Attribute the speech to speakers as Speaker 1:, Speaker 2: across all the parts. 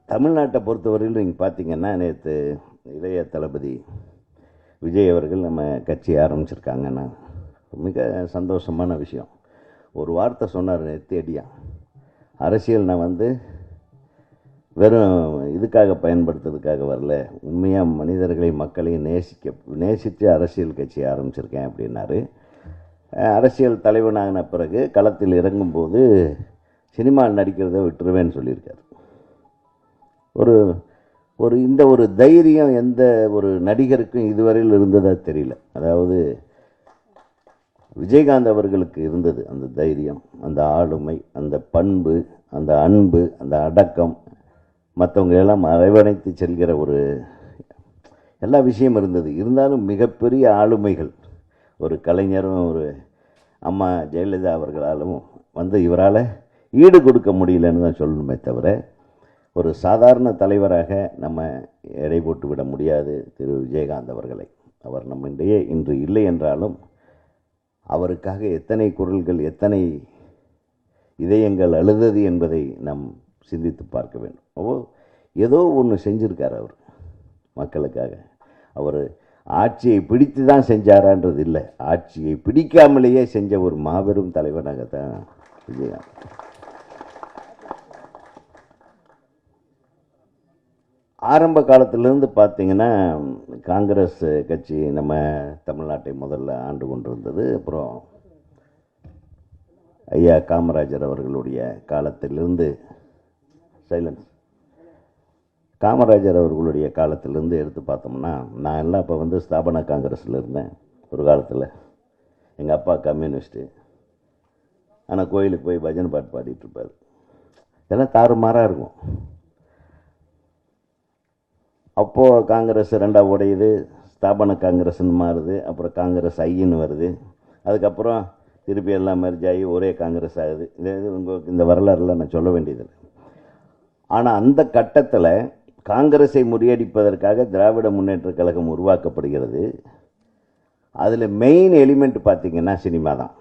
Speaker 1: தமிழ்நாட்டை பொறுத்தவரையில் நீங்கள் பார்த்தீங்கன்னா, நேற்று இளைய தளபதி விஜய் அவர்கள் நம்ம கட்சி ஆரம்பிச்சிருக்காங்கன்னா மிக சந்தோஷமான விஷயம். ஒரு வார்த்தை சொன்னார் நேற்று அரசியல் நான் வந்து வெறும் இதுக்காக பயன்படுத்துறதுக்காக வரல, உண்மையாக மனிதர்களை மக்களையும் நேசித்து அரசியல் கட்சி ஆரம்பிச்சிருக்கேன் அப்படின்னாரு. அரசியல் தலைவனாகின பிறகு களத்தில் இறங்கும்போது சினிமாவில் நடிக்கிறத விட்டுருவேன்னு சொல்லியிருக்காரு. இந்த ஒரு தைரியம் எந்த ஒரு நடிகருக்கும் இதுவரையில் இருந்ததா தெரியல. அதாவது விஜயகாந்த் அவர்களுக்கு இருந்தது அந்த தைரியம், அந்த ஆளுமை, அந்த பண்பு, அந்த அன்பு, அந்த அடக்கம், மற்றவங்க எல்லாம் அரவணைத்து செல்கிற ஒரு எல்லா விஷயம் இருந்தது. இருந்தாலும் மிகப்பெரிய ஆளுமைகள் ஒரு கலைஞரும் ஒரு அம்மா ஜெயலலிதா அவர்களாலும் வந்து இவரால் ஈடு கொடுக்க முடியலன்னு தான் சொல்லணுமே தவிர, ஒரு சாதாரண தலைவராக நம்ம எடை போட்டு விட முடியாது திரு விஜயகாந்த் அவர்களை. அவர் நம்மிடையே இன்று இல்லை என்றாலும் அவருக்காக எத்தனை குரல்கள், எத்தனை இதயங்கள் அழுதது என்பதை நாம் சிந்தித்து பார்க்க வேண்டும். ஏதோ ஒன்று செஞ்சிருக்கார் அவர் மக்களுக்காக. அவர் ஆட்சியை பிடித்து தான் செஞ்சாரான்றது இல்லை, ஆட்சியை பிடிக்காமலேயே செஞ்ச ஒரு மாபெரும் தலைவனாகத்தான் விஜயகாந்த். ஆரம்ப காலத்திலிருந்து பார்த்திங்கன்னா காங்கிரஸ் கட்சி நம்ம தமிழ்நாட்டை முதல்ல ஆண்டு கொண்டிருந்தது. அப்புறம் ஐயா காமராஜர் அவர்களுடைய காலத்திலிருந்து காமராஜர் அவர்களுடைய காலத்திலிருந்து எடுத்து பார்த்தோம்னா, நான் எல்லாம் இப்போ வந்து ஸ்தாபன காங்கிரஸில் இருந்தேன் ஒரு காலத்தில். எங்கள் அப்பா கம்யூனிஸ்ட்டு, ஆனால் கோயிலுக்கு போய் பஜனை பாட்டு பாடிட்டுருப்பார். இதெல்லாம் தாறுமாறாக இருக்கும். அப்போது காங்கிரஸ் ரெண்டாக உடையுது, ஸ்தாபன காங்கிரஸ்ன்னு மாறுது, அப்புறம் காங்கிரஸ் ஐன்னு வருது, அதுக்கப்புறம் திருப்பி எல்லாம் மெர்ஜ் ஆகி ஒரே காங்கிரஸ் ஆகுது. உங்களுக்கு இந்த வரலாறுலாம் நான் சொல்ல வேண்டியதில்லை. ஆனால் அந்த கட்டத்தில் காங்கிரஸை முறியடிப்பதற்காக திராவிட முன்னேற்ற கழகம் உருவாக்கப்படுகிறது. அதில் மெயின் எலிமெண்ட் பார்த்திங்கன்னா சினிமா தான்.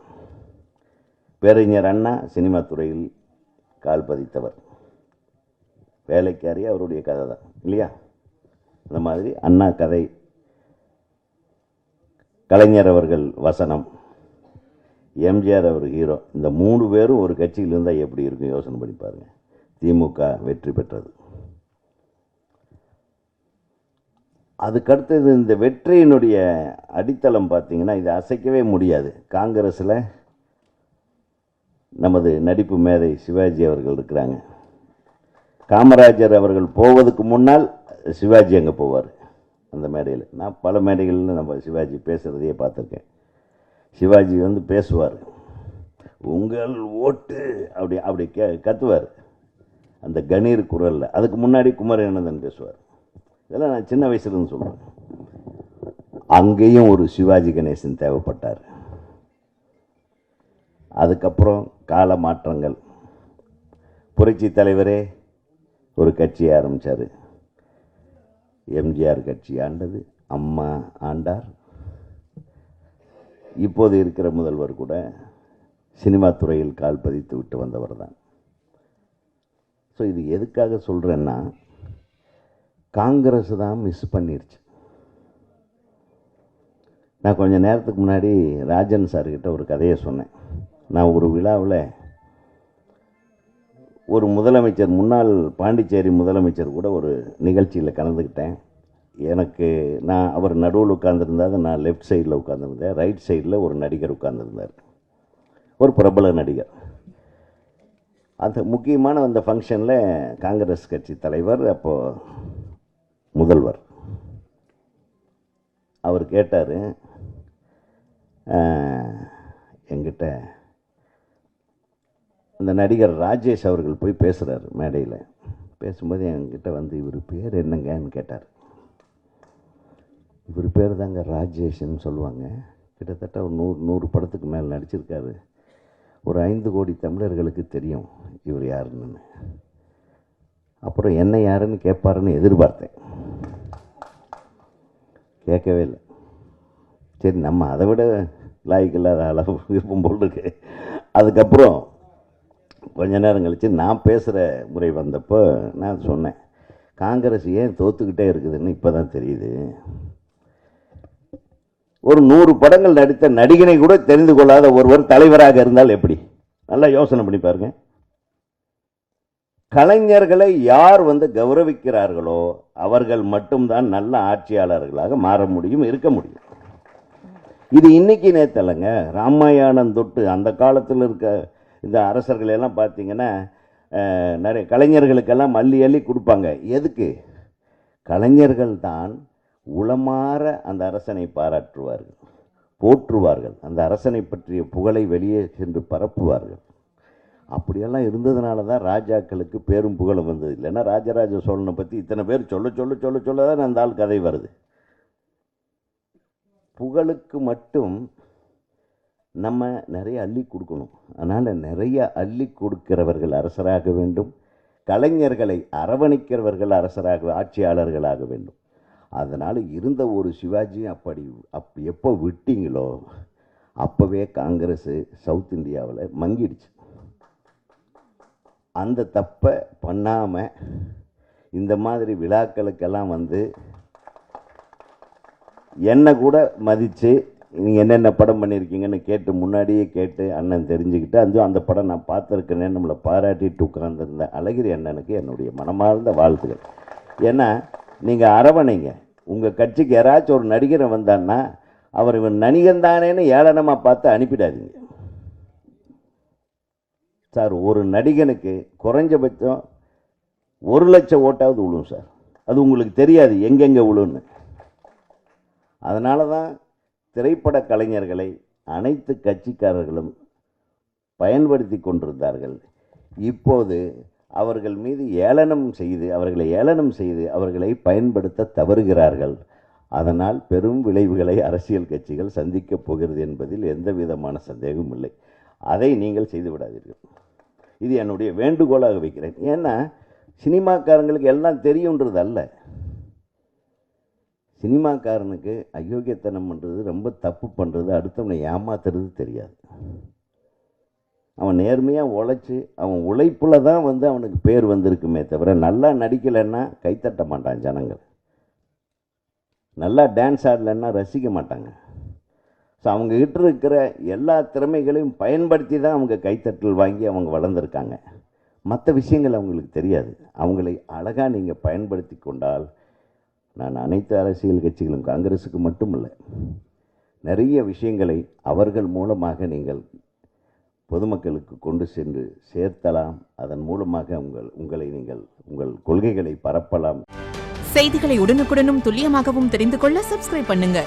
Speaker 1: பேரறிஞர் அண்ணா சினிமா துறையில் கால் பதித்தவர். வேலைக்காரி அவருடைய கதை தான் இல்லையா? அந்த மாதிரி அண்ணா கதை, கலைஞர் அவர்கள் வசனம், எம்ஜிஆர் அவர் ஹீரோ. இந்த 3 பேரும் ஒரு கட்சியில் இருந்தால் எப்படி இருக்கும் யோசனை பண்ணி பாருங்கள். திமுக வெற்றி பெற்றது. அதுக்கடுத்தது இந்த வெற்றியினுடைய அடித்தளம் பார்த்திங்கன்னா, இது அசைக்கவே முடியாது. காங்கிரஸில் நமது நடிப்பு மேதை சிவாஜி அவர்கள் இருக்கிறாங்க. காமராஜர் அவர்கள் போவதுக்கு முன்னால் சிவாஜி அங்கே போவார் அந்த மேடையில். நான் பல மேடைகளில் நம்ம சிவாஜி பேசுகிறதையே பார்த்துருக்கேன். சிவாஜி வந்து பேசுவார், உங்கள் ஓட்டு அப்படி கத்துவார் அந்த கணீர் குரலில். அதுக்கு முன்னாடி குமரேனந்தன் பேசுவார். இதெல்லாம் நான் சின்ன வயசுலேருந்து சொல்லுவேன். அங்கேயும் ஒரு சிவாஜி கணேசன் தேவைப்பட்டார். அதுக்கப்புறம் கால மாற்றங்கள். புரட்சி தலைவரே ஒரு கட்சியை ஆரம்பித்தார். எம்ஜிஆர் கட்சி ஆண்டது, அம்மா ஆண்டார். இப்போது இருக்கிற முதல்வர் கூட சினிமா துறையில் கால் பதித்து விட்டு வந்தவர் தான். ஸோ இது எதுக்காக சொல்கிறேன்னா, காங்கிரஸ் தான் மிஸ் பண்ணிருச்சு. நான் கொஞ்சம் நேரத்துக்கு முன்னாடி ராஜன் சார்கிட்ட ஒரு கதையை சொன்னேன். நான் ஒரு விழாவில் ஒரு முதலமைச்சர், முன்னாள் பாண்டிச்சேரி முதலமைச்சர் கூட ஒரு நிகழ்ச்சியில் கலந்துக்கிட்டேன். நான் அவர் நடுவில் உட்கார்ந்துருந்தார், நான் லெஃப்ட் சைடில் உட்காந்துருந்தேன். ரைட் சைடில் ஒரு நடிகர் உட்கார்ந்துருந்தார், ஒரு பிரபல நடிகர். அந்த முக்கியமான அந்த ஃபங்க்ஷனில் காங்கிரஸ் கட்சி தலைவர், அப்போது முதல்வர், அவர் கேட்டார் என்கிட்ட, அந்த நடிகர் ராஜேஷ் அவர்கள் போய் பேசுகிறார் மேடையில். பேசும்போது என்கிட்ட வந்து இவர் பேர் என்னங்கன்னு கேட்டார். இவர் பேர் தாங்க ராஜேஷ்ன்னு சொல்லுவாங்க, கிட்டத்தட்ட ஒரு 100 படத்துக்கு மேலே நடிச்சிருக்காரு, ஒரு 5 கோடி தமிழர்களுக்கு தெரியும் இவர் யாருன்னு. அப்புறம் என்ன யாருன்னு கேட்பாருன்னு எதிர்பார்த்தேன், கேட்கவே இல்லை. சரி, நம்ம அதை விட லாய்க்கு இல்லாத அளவு விருப்பம் போல் இருக்கு. அதுக்கப்புறம் கொஞ்ச நேரம் கழித்து நான் பேசுகிற முறை வந்தப்போ நான் சொன்னேன், காங்கிரஸ் ஏன் தோத்துக்கிட்டே இருக்குதுன்னு இப்போ தான் தெரியுது. ஒரு 100 படங்கள் நடித்த நடிகனை கூட தெரிந்து கொள்ளாத ஒருவர் தலைவராக இருந்தால் எப்படி? நல்லா யோசனை பண்ணி பாருங்க. கலைஞர்களை யார் கௌரவிக்கிறார்களோ அவர்கள் மட்டும்தான் நல்ல ஆட்சியாளர்களாக மாற முடியும், இருக்க முடியும். இது இன்னைக்கு நேத்தலங்க. ராமாயணம் தொட்டு அந்த காலத்தில் இருக்க இந்த அரசர்கள் எல்லாம் பார்த்தீங்கன்னா நிறைய கலைஞர்களுக்கெல்லாம் அள்ளி அள்ளி கொடுப்பாங்க. எதுக்கு? கலைஞர்கள் தான் உளமாற அந்த அரசனை பாராட்டுவார்கள், போற்றுவார்கள், அந்த அரசனை பற்றிய புகழை வெளியே சென்று பரப்புவார்கள். அப்படியெல்லாம் இருந்ததுனால தான் ராஜாக்களுக்கு பேரும் புகழும் வந்தது. இல்லைன்னா ராஜராஜ சோழனை பற்றி இத்தனை பேர் சொல்ல சொல்ல சொல்ல சொல்ல தான் அந்த ஆள் கதை வருது. புகழுக்கு மட்டும் நம்ம நிறைய அள்ளி கொடுக்கணும். அதனால் நிறைய அள்ளி கொடுக்கிறவர்கள் அரசராக வேண்டும், கலைஞர்களை அரவணைக்கிறவர்கள் அரசராக ஆட்சியாளர்களாக வேண்டும். அதனால் இருந்த ஒரு சிவாஜி அப்படி எப்போ விட்டீங்களோ அப்போவே காங்கிரஸ் சவுத் இந்தியாவில் மங்கிடுச்சு. அந்த தப்பை பண்ணாமல் இந்த மாதிரி விழாக்களுக்கெல்லாம் என்னை கூட மதித்து நீங்கள் என்னென்ன படம் பண்ணியிருக்கீங்கன்னு கேட்டு முன்னாடியே கேட்டு அண்ணன் தெரிஞ்சுக்கிட்டு அந்த படம் நான் பார்த்துருக்கேன்னு நம்மளை பாராட்டிட்டு உட்கார்ந்துருந்த அழகிரி அண்ணனுக்கு என்னுடைய மனமார்ந்த வாழ்த்துக்கள். ஏன்னா நீங்கள் அரவணைங்க. உங்கள் கட்சிக்கு யாராச்சும் ஒரு நடிகரை வந்தான்னா அவர் இவன் நடிகன் தானேன்னு ஏளனமாக பார்த்து அனுப்பிடாதீங்க சார். ஒரு நடிகனுக்கு குறைஞ்சபட்சம் 1 லட்சம் ஓட்டாவது விழும் சார். அது உங்களுக்கு தெரியாது எங்கெங்கே விழுன்னு. அதனால தான் திரைப்பட கலைஞர்களை அனைத்து கட்சிக்காரர்களும் பயன்படுத்தி கொண்டிருந்தார்கள். இப்போது அவர்கள் மீது அவர்களை ஏளனம் செய்து அவர்களை பயன்படுத்த தவறுகிறார்கள். அதனால் பெரும் விளைவுகளை அரசியல் கட்சிகள் சந்திக்கப் போகிறது என்பதில் எந்த விதமான சந்தேகமும் இல்லை. அதை நீங்கள் செய்து விடாதீர்கள். இது என்னுடைய வேண்டுகோளாக வைக்கிறேன். ஏன்னா சினிமாக்காரங்களுக்கு எல்லாம் தெரியுன்றது அல்ல. சினிமாக்காரனுக்கு அயோக்கியத்தனம் பண்ணுறது, ரொம்ப தப்பு பண்ணுறது, அடுத்தவனை ஏமாத்துறது தெரியாது. அவன் நேர்மையாக உழைச்சி அவன் உழைப்பில் தான் அவனுக்கு பேர் வந்திருக்குமே தவிர நல்லா நடிக்கலைன்னா கைத்தட்ட மாட்டான் ஜனங்கள், நல்லா டான்ஸ் ஆடலைன்னா ரசிக்க மாட்டாங்க. ஸோ அவங்ககிட்ட இருக்கிற எல்லா திறமைகளையும் பயன்படுத்தி தான் அவங்க கைத்தட்டல் வாங்கி அவங்க வளர்ந்துருக்காங்க. மற்ற விஷயங்கள் அவங்களுக்கு தெரியாது. அவங்களை அழகாக நீங்கள் பயன்படுத்தி கொண்டால், நான் அனைத்து அரசியல் கட்சிகளும் காங்கிரஸுக்கு மட்டுமல்ல, நிறைய விஷயங்களை அவர்கள் மூலமாக நீங்கள் பொதுமக்களுக்கு கொண்டு சென்று சேர்த்தலாம். அதன் மூலமாக உங்கள் கொள்கைகளை பரப்பலாம்.
Speaker 2: செய்திகளை உடனுக்குடனும் துல்லியமாகவும் தெரிந்து கொள்ள சப்ஸ்கிரைப் பண்ணுங்க.